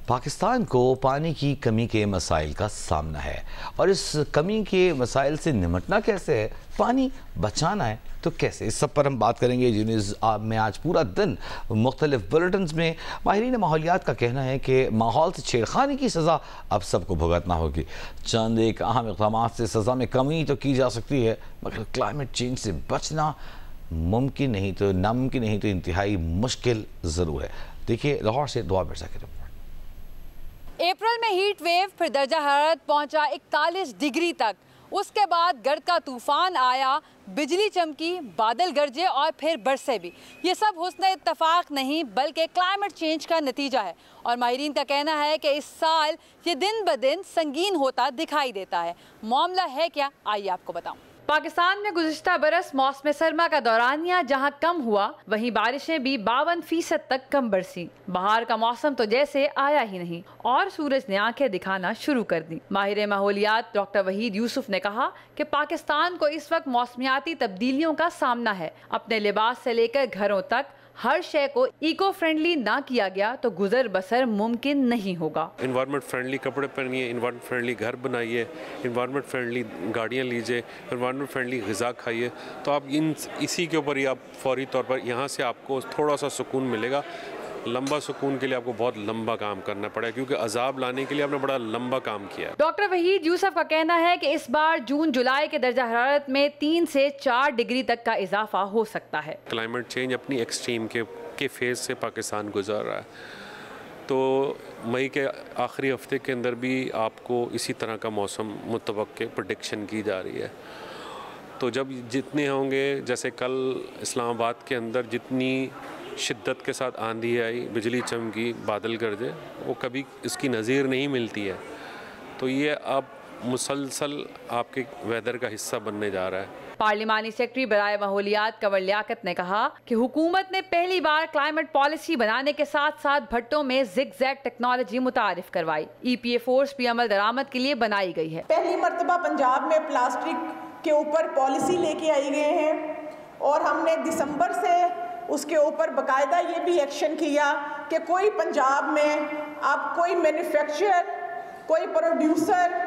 पाकिस्तान को पानी की कमी के मसाइल का सामना है और इस कमी के मसाइल से निमटना कैसे है, पानी बचाना है तो कैसे, इस सब पर हम बात करेंगे। न्यूज़ में आज पूरा दिन मुख्तलिफ बुलेटिन्स में माहिरीन माहौलियात का कहना है कि माहौल से छेड़खानी की सज़ा अब सबको भुगतना होगी। चंद एक अहम इक़दाम से सज़ा में कमी तो की जा सकती है, मगर क्लाइमेट चेंज से बचना मुमकिन नहीं तो नामुमकिन नहीं तो इंतहाई मुश्किल ज़रूर है। देखिए लाहौर से दुआ मिर्ज़ा की रिपोर्ट। अप्रैल में हीट वेव, फिर दर्जा हरारत पहुंचा 41 डिग्री तक। उसके बाद गर्द का तूफान आया, बिजली चमकी, बादल गरजे और फिर बरसे भी। ये सब हुस्न इत्तफाक नहीं बल्कि क्लाइमेट चेंज का नतीजा है और माहिरीन का कहना है कि इस साल ये दिन ब दिन संगीन होता दिखाई देता है। मामला है क्या, आइए आपको बताऊं। पाकिस्तान में गुज़िश्ता बरस मौसम सरमा का दौरानिया जहां कम हुआ, वहीं बारिशें भी 52% तक कम बरसी। बहार का मौसम तो जैसे आया ही नहीं और सूरज ने आंखें दिखाना शुरू कर दी। माहिर माहौलियात डॉक्टर वहीद यूसुफ ने कहा कि पाकिस्तान को इस वक्त मौसमियाती तब्दीलियों का सामना है। अपने लिबास से लेकर घरों तक हर शय को इको फ्रेंडली ना किया गया तो गुजर बसर मुमकिन नहीं होगा। इन्वायरमेंट फ्रेंडली कपड़े पहनिए, इन्वायरमेंट फ्रेंडली घर बनाइए, इन्वायरमेंट फ्रेंडली गाड़ियाँ लीजिए, इन्वायरमेंट फ्रेंडली ग़िज़ा खाइए, तो आप इसी के ऊपर ही आप फौरी तौर पर यहाँ से आपको थोड़ा सा सुकून मिलेगा। लंबा सुकून के लिए आपको बहुत लंबा काम करना पड़ेगा क्योंकि अजाब लाने के लिए आपने बड़ा लंबा काम किया। डॉक्टर वहीद यूसुफ का कहना है कि इस बार जून जुलाई के दर्जा हरारत में 3 से 4 डिग्री तक का इजाफा हो सकता है। क्लाइमेट चेंज अपनी एक्सट्रीम के फेज से पाकिस्तान गुजर रहा है, तो मई के आखिरी हफ्ते के अंदर भी आपको इसी तरह का मौसम मुतवक्के प्रेडिक्शन की जा रही है। तो जब जितने होंगे, जैसे कल इस्लामाबाद के अंदर जितनी शिद्दत के साथ आंधी आई, बिजली चमकी, बादल गरजे, वो कभी इसकी नज़ीर नहीं मिलती है। तो ये अब मुसलसल आपके वेदर का हिस्सा बनने जा रहा है। पार्लिमानी सेक्रेटरी बराए माहौलियात कंवर लियाकत ने कहा कि हुकूमत ने पहली बार क्लाइमेट पॉलिसी बनाने के साथ साथ भट्टों में ज़िगज़ैग टेक्नोलॉजी मुतारिफ करवाई। EPA फोर्स भी अमल दरामद के लिए बनाई गई है। पहली मरतबा पंजाब में प्लास्टिक के ऊपर पॉलिसी लेके आई गए हैं और हमने दिसंबर से उसके ऊपर बाकायदा ये भी एक्शन किया कि कोई पंजाब में अब कोई मैन्युफैक्चरर, कोई प्रोड्यूसर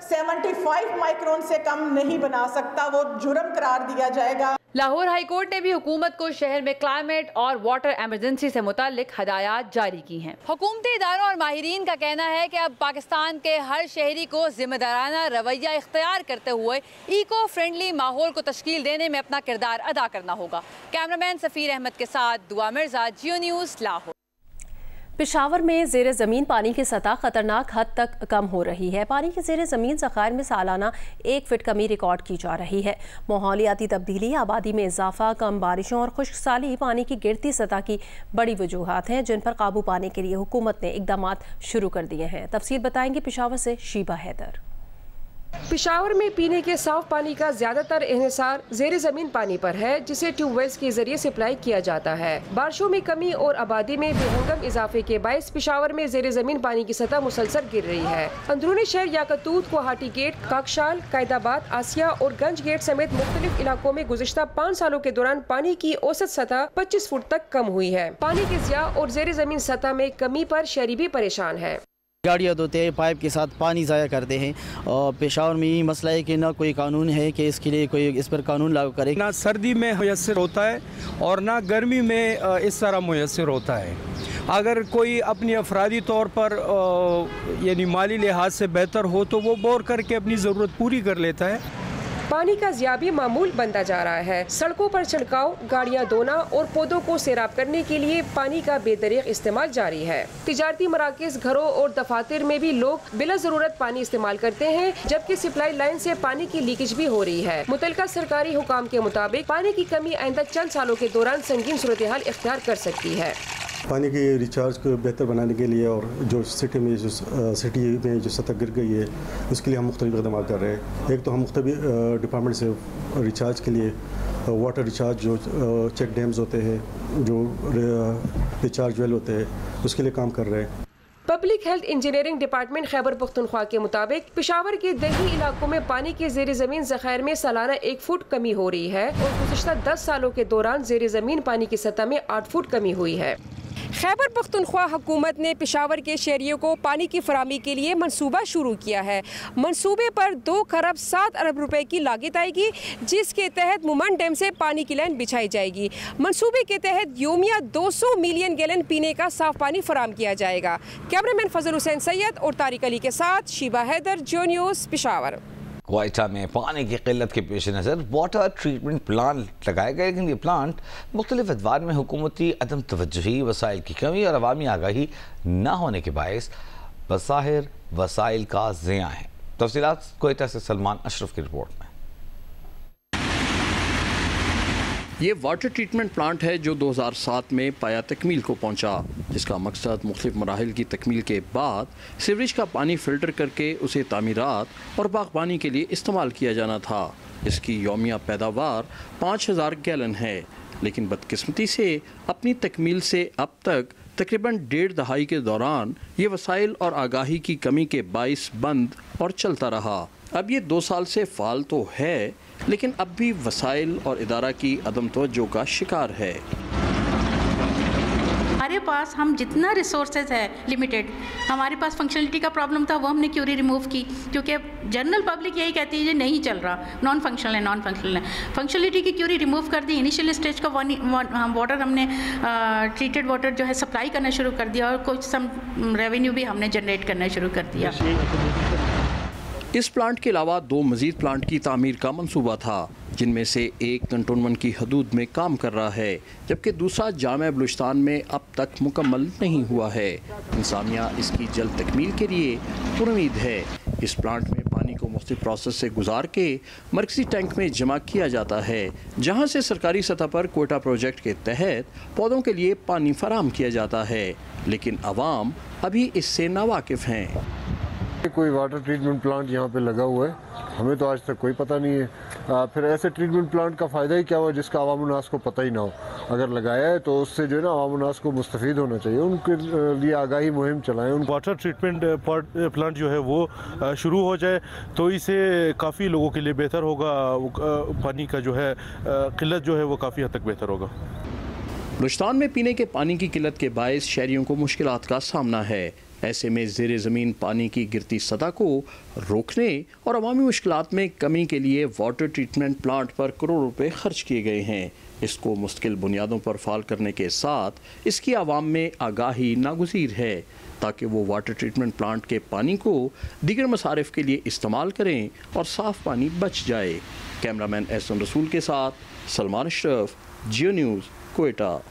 75 माइक्रोन से कम नहीं बना सकता, वो जुर्म करार दिया जाएगा। लाहौर हाई कोर्ट ने भी हुकूमत को शहर में क्लाइमेट और वाटर एमरजेंसी से मुताल्लिक हदायत जारी की हैं। हुकूमती इदारों और माहिरीन का कहना है कि अब पाकिस्तान के हर शहरी को जिम्मेदाराना रवैया इख्तियार करते हुए इको फ्रेंडली माहौल को तश्कील देने में अपना किरदार अदा करना होगा। कैमरामैन सफ़ीर अहमद के साथ दुआ मिर्ज़ा, जियो न्यूज़, लाहौर। पेशावर में ज़ेर ज़मीन पानी की सतह ख़तरनाक हद तक कम हो रही है। पानी के ज़ेर ज़मीन ज़खायर में सालाना 1 फीट कमी रिकॉर्ड की जा रही है। माहौलियाती तब्दीली, आबादी में इजाफा, कम बारिशों और खुश्क साली पानी की गिरती सतह की बड़ी वजूहात हैं जिन पर काबू पाने के लिए हुकूमत ने इक़दाम शुरू कर दिए हैं। तफसील बताएंगे पेशावर से शीबा हैदर। पेशावर में पीने के साफ पानी का ज्यादातर इन्हिसार ज़ेर ज़मीन पानी पर है जिसे ट्यूबवेल्स के जरिए सप्लाई किया जाता है। बारिशों में कमी और आबादी में बेहंगम इजाफे के बायस पेशावर में ज़ेर ज़मीन पानी की सतह मुसलसल गिर रही है। अंदरूनी शहर याकतूत, गुवाहाटी गेट, काकशाल, कायदाबाद, आसिया और गंज गेट समेत मुख्तलिफ इलाकों में गुज़िश्ता 5 सालों के दौरान पानी की औसत सतह 25 फुट तक कम हुई है। पानी के ज़िया और ज़ेर ज़मीन सतह में कमी पर शहरी भी परेशान है। गाड़ियाँ धोते हैं, पाइप के साथ पानी ज़ाया करते हैं और पेशावर में यही मसला है कि ना कोई कानून है कि इसके लिए कोई इस पर कानून लागू करे। ना सर्दी में मुयस्सर होता है और ना गर्मी में इस तरह मुयस्सर होता है। अगर कोई अपनी अफरादी तौर पर यानी माली लिहाज से बेहतर हो तो वो बोर करके अपनी ज़रूरत पूरी कर लेता है। पानी का ज़िया भी मामूल बनता जा रहा है। सड़कों पर छिड़काव, गाड़ियां धोना और पौधों को सैराब करने के लिए पानी का बेदरीग इस्तेमाल जारी है। तिजारती मराकज़, घरों और दफातर में भी लोग बिला ज़रूरत पानी इस्तेमाल करते हैं जबकि सप्लाई लाइन से पानी की लीकेज भी हो रही है। मुतल्लिका सरकारी हुकाम के मुताबिक पानी की कमी आइंदा चंद सालों के दौरान संगीन सूरत हाल इख्तियार कर सकती है। पानी की रिचार्ज को बेहतर बनाने के लिए और जो सिटी में जो सतह गिर गई है उसके लिए हम मुख्तलिफ इक़दाम कर रहे हैं। एक तो हम मुख्तलिफ डिपार्टमेंट से रिचार्ज के लिए वाटर रिचार्ज जो चेक डैम्स होते हैं, जो रिचार्ज वेल होते हैं, उसके लिए काम कर रहे हैं। Public health engineering department Khyber Pakhtunkhwa के मुताबिक पेशावर के दही इलाकों में पानी के ज़ेर ज़मीन ज़खायर में सालाना 1 फुट कमी हो रही है और गुज़िश्ता 10 सालों के दौरान ज़ेर ज़मीन पानी की सतह में 8 फुट कमी हुई है। खैबर पख्तूनख्वा हुकूमत ने पेशावर के शहरियों को पानी की फराहमी के लिए मंसूबा शुरू किया है। मंसूबे पर 2 खरब 7 अरब रुपए की लागत आएगी, जिसके तहत मुमन डैम से पानी की लाइन बिछाई जाएगी। मंसूबे के तहत योमिया 200 मिलियन गैलन पीने का साफ पानी फराहम किया जाएगा। कैमरामैन फजल हुसैन सैयद और तारिक अली के साथ शीबा हैदर, जियो न्यूज़, पेशावर। क्वेटा में पानी की किल्लत के पेश नज़र वाटर ट्रीटमेंट प्लांट लगाए गए, लेकिन ये प्लांट मुख्तलिफ अदवार में हुकूमती अदम तवज्जुही, वसाइल की कमी और अवामी आगाही न होने के बायस बज़ाहिर वसाइल का ज़िया है। तफसीलात क्वेटा से सलमान अशरफ की रिपोर्ट में। ये वाटर ट्रीटमेंट प्लांट है जो 2007 में पाया तकमील को पहुंचा, जिसका मकसद मुख्तलिफ मराहिल की तकमील के बाद सीवरेज का पानी फ़िल्टर करके उसे तामीरात और बागबानी के लिए इस्तेमाल किया जाना था। इसकी यौमिया पैदावार 5000 गैलन है, लेकिन बदकिस्मती से अपनी तकमील से अब तक तकरीबन 1.5 दहाई के दौरान ये वसाइल और आगाही की कमी के बाइस बंद और चलता रहा। अब ये 2 साल से फ़ाल तो है, लेकिन अब भी वसाइल और इदारा की अदम तवज्जो का शिकार है। हमारे पास हम जितना रिसोर्सेज है लिमिटेड, हमारे पास फंक्शनलिटी का प्रॉब्लम था, वो हमने क्यूरी रिमूव की, क्योंकि जनरल पब्लिक यही कहती है ये नहीं चल रहा, नॉन फंक्शनल है। फंक्शनलिटी की क्यूरी रिमूव कर दी। इनिशियल स्टेज का वाटर हमने ट्रीटेड वाटर जो है सप्लाई करना शुरू कर दिया और कुछ सम रेवेन्यू भी हमने जनरेट करना शुरू कर दिया। इस प्लांट के अलावा 2 मज़ीद प्लांट की तामीर का मंसूबा था, जिनमें से एक कंटोनमेंट की हदूद में काम कर रहा है, जबकि दूसरा जामे बलूचिस्तान में अब तक मुकम्मल नहीं हुआ है। इंसानिया इसकी जल्द तकमील के लिए पुरुमीद है। इस प्लांट में पानी को मुख्तलिफ प्रोसेस से गुजार के मरकजी टैंक में जमा किया जाता है, जहाँ से सरकारी सतह पर क्वेटा प्रोजेक्ट के तहत पौधों के लिए पानी फराहम किया जाता है, लेकिन अवाम अभी इससे नावाकिफ़ हैं। कोई वाटर ट्रीटमेंट प्लांट यहाँ पे लगा हुआ है, हमें तो आज तक कोई पता नहीं है। फिर ऐसे ट्रीटमेंट प्लांट का फ़ायदा ही क्या हुआ जिसका अवाम-उन्नास को पता ही ना हो। अगर लगाया है तो उससे जो है ना अवाम-उन्नास को मुस्तफ़ीद होना चाहिए, उनके लिए आगाही मुहिम चलाएं। वाटर ट्रीटमेंट प्लांट जो है वो शुरू हो जाए तो इससे काफ़ी लोगों के लिए बेहतर होगा। पानी का जो है किल्लत जो है वो काफ़ी हद तक बेहतर होगा। बलूचिस्तान में पीने के पानी की किल्लत के बायस शहरियों को मुश्किलात का सामना है। ऐसे में ज़ेरे ज़मीन पानी की गिरती सतह को रोकने और अवामी मुश्किलात में कमी के लिए वाटर ट्रीटमेंट प्लांट पर करोड़ों रुपए खर्च किए गए हैं। इसको मुस्तकिल बुनियादों पर फाल करने के साथ इसकी आवाम में आगाही नागुज़ीर है, ताकि वो वाटर ट्रीटमेंट प्लांट के पानी को दीगर मसारिफ के लिए इस्तेमाल करें और साफ़ पानी बच जाए। कैमरामैन एहसन रसूल के साथ सलमान अशरफ, जियो न्यूज़, क्वेटा।